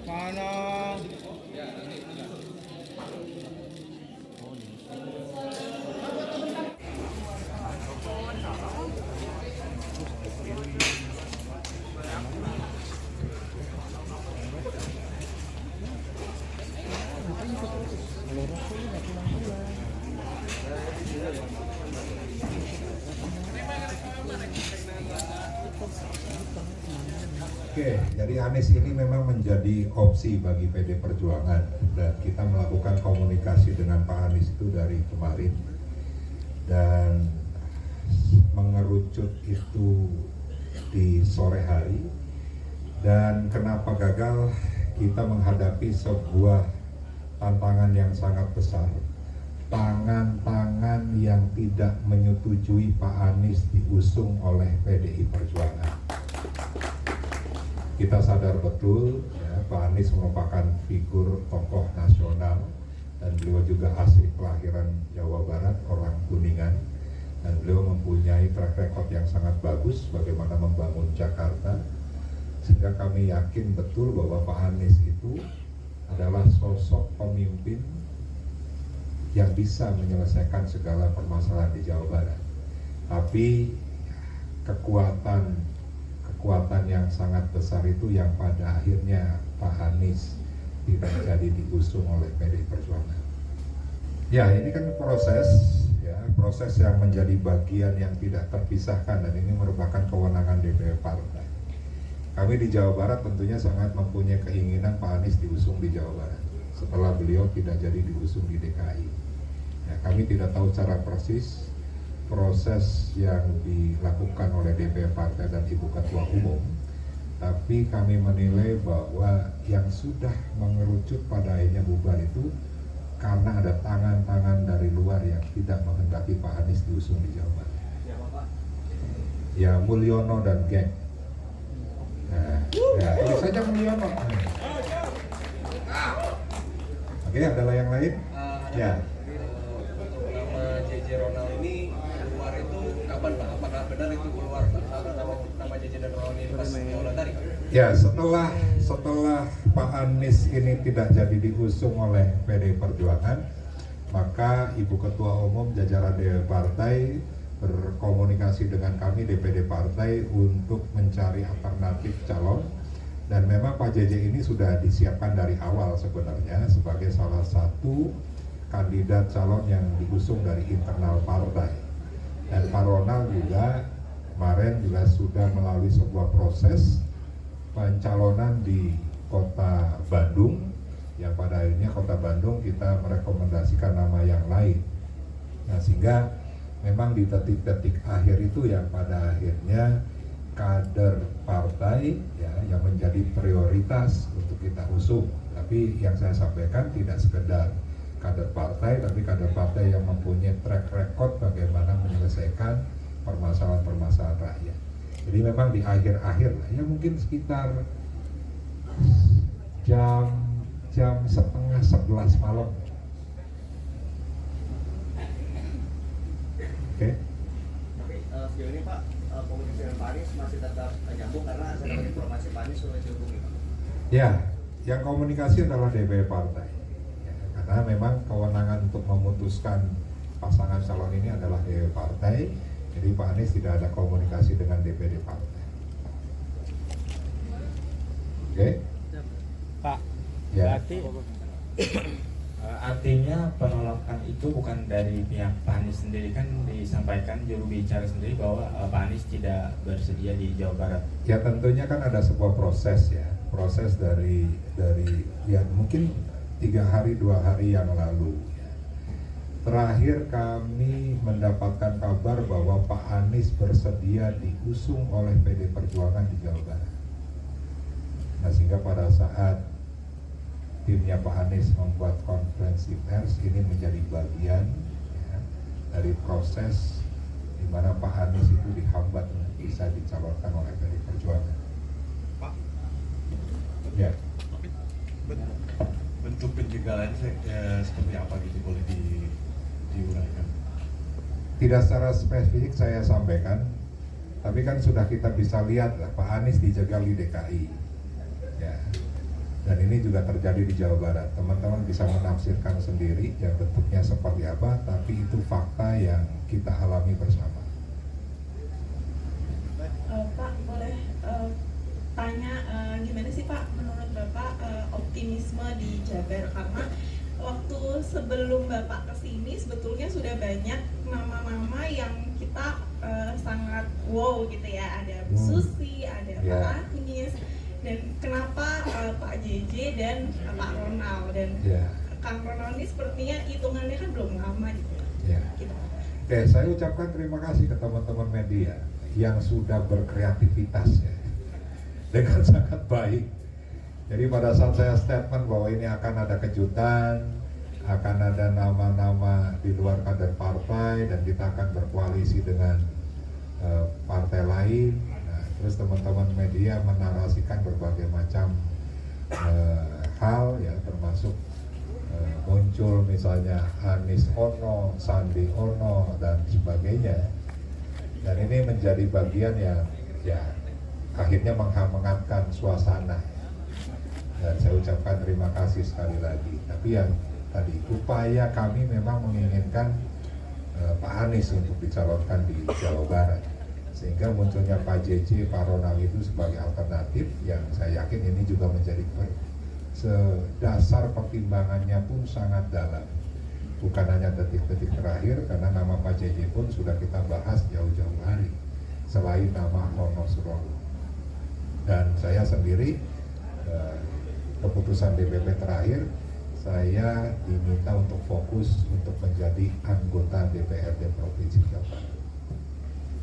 Mana? Oke, jadi Anies ini memang menjadi opsi bagi PD Perjuangan dan kita melakukan komunikasi dengan Pak Anies itu dari kemarin dan mengerucut itu di sore hari. Dan kenapa gagal? Kita menghadapi sebuah tantangan yang sangat besar, tangan-tangan yang tidak menyetujui Pak Anies diusung oleh PDI Perjuangan. Kita sadar betul ya, Pak Anies merupakan figur tokoh nasional dan beliau juga asli kelahiran Jawa Barat, orang Kuningan, dan beliau mempunyai track record yang sangat bagus bagaimana membangun Jakarta, sehingga kami yakin betul bahwa Pak Anies itu adalah sosok pemimpin yang bisa menyelesaikan segala permasalahan di Jawa Barat. Tapi kekuatan yang sangat besar itu yang pada akhirnya Pak Anies tidak jadi diusung oleh PDI Perjuangan. Ya, ini kan proses yang menjadi bagian yang tidak terpisahkan dan ini merupakan kewenangan DPP Partai. Kami di Jawa Barat tentunya sangat mempunyai keinginan Pak Anies diusung di Jawa Barat setelah beliau tidak jadi diusung di DKI. Ya, kami tidak tahu secara persis proses yang dilakukan oleh DPP Partai dan Ibu Ketua Umum, tapi kami menilai bahwa yang sudah mengerucut pada akhirnya bubar itu karena ada tangan-tangan dari luar yang tidak menghendaki Pak Anies diusung di Jawa Barat. Ya, Mulyono dan geng. Nah, ya, tulis saja Mulyono. Oke, adalah yang lain? Ya. Nama JJ Ronald ini keluar itu kapan Pak? Apakah benar itu keluar nama JJ dan Ronald ini pas Maulana tadi? Ya, setelah Pak Anies ini tidak jadi diusung oleh PDI Perjuangan, maka Ibu Ketua Umum jajaran DPP Partai berkomunikasi dengan kami DPD Partai untuk mencari alternatif calon, dan memang Pak JJ ini sudah disiapkan dari awal sebenarnya sebagai salah satu kandidat calon yang diusung dari internal partai. Dan Pak Ronald juga kemarin juga sudah melalui sebuah proses pencalonan di Kota Bandung, yang pada akhirnya Kota Bandung kita merekomendasikan nama yang lain. Nah, sehingga memang di detik-detik akhir itu yang pada akhirnya kader partai ya yang menjadi prioritas untuk kita usung. Tapi yang saya sampaikan tidak sekedar kader partai, tapi kader partai yang mempunyai track record bagaimana menyelesaikan permasalahan-permasalahan rakyat. Jadi memang di akhir-akhir lah, ya mungkin sekitar jam setengah 11 malam. Oke. Tapi sejauh ini Pak, komunikasi dengan Pak Anies masih tetap nyambung karena saya dapat informasi Pak Anies sudah dihubungi Pak. Ya, yang komunikasi adalah DPP Partai. Ya, karena memang kewenangan untuk memutuskan pasangan calon ini adalah DPP Partai. Jadi Pak Anies tidak ada komunikasi dengan DPD Partai. Oke? Pak, Ya. berarti Artinya penolakan itu bukan dari pihak Pak Anies sendiri, kan disampaikan juru bicara sendiri bahwa Pak Anies tidak bersedia di Jawa Barat. Ya tentunya kan ada sebuah proses ya, proses dari ya mungkin 2 hari yang lalu. Ya. Terakhir kami mendapatkan kabar bahwa Pak Anies bersedia diusung oleh PD Perjuangan di Jawa Barat. Nah, sehingga pada saat timnya Pak Anies membuat konferensi pers, ini menjadi bagian ya, dari proses di mana Pak Anies itu dihambat untuk bisa dicalonkan oleh PD Perjuangan. Pak, Ya. bentuk penjagalan seperti apa gitu, boleh diuraikan? Tidak secara spesifik saya sampaikan, tapi kan sudah kita bisa lihat lah Pak Anies dijegal di DKI. Ya. Dan ini juga terjadi di Jawa Barat. Teman-teman bisa menafsirkan sendiri yang bentuknya seperti apa, tapi itu fakta yang kita alami bersama. Pak, boleh tanya gimana sih Pak menurut Bapak optimisme di Jabar, karena waktu sebelum Bapak kesini sebetulnya sudah banyak nama-nama yang kita sangat wow gitu ya, ada Bu Susi, ada Pak Anies, dan kenapa Pak JJ dan Pak Ronald, dan Kang Ronald ini sepertinya hitungannya kan belum lama gitu. Gitu. Oke, saya ucapkan terima kasih ke teman-teman media yang sudah berkreativitas ya, dengan sangat baik. Jadi pada saat saya statement bahwa ini akan ada kejutan, akan ada nama-nama di luar kader partai dan kita akan berkoalisi dengan partai lain. Nah, terus teman-teman media menarasikan berbagai macam hal ya, termasuk muncul misalnya Anies Ono, Sandi Ono dan sebagainya. Dan ini menjadi bagian yang ya akhirnya menghangatkan suasana. Dan saya ucapkan terima kasih sekali lagi. Tapi yang tadi upaya kami memang menginginkan Pak Anies untuk dicalonkan di Jawa Barat, sehingga munculnya Pak JJ, Pak Ronald itu sebagai alternatif yang saya yakin ini juga menjadi sedasar pertimbangannya pun sangat dalam. Bukan hanya detik-detik terakhir, karena nama Pak JJ pun sudah kita bahas jauh-jauh hari, selain nama Ono Surono. Dan saya sendiri, keputusan DPP terakhir, saya diminta untuk fokus untuk menjadi anggota DPRD Provinsi Jawa Barat.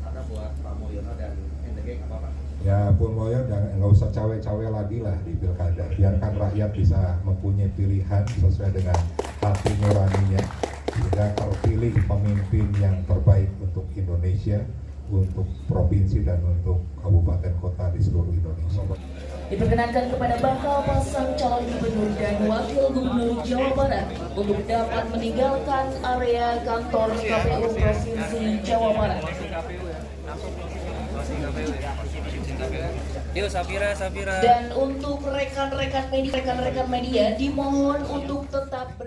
Ada buat Pak Mulyono dan NDG apa Pak? Ya Pun Mulyono nggak usah cawe-cawe lagi lah di pilkada. Biarkan rakyat bisa mempunyai pilihan sesuai dengan hati nuraninya, sehingga terpilih pemimpin yang terbaik untuk Indonesia, untuk provinsi dan untuk kabupaten kota di seluruh Indonesia. Diperkenankan kepada bakal pasang calon gubernur dan wakil gubernur Jawa Barat untuk dapat meninggalkan area kantor KPU Provinsi Jawa Barat. Dan untuk rekan-rekan media dimohon untuk tetap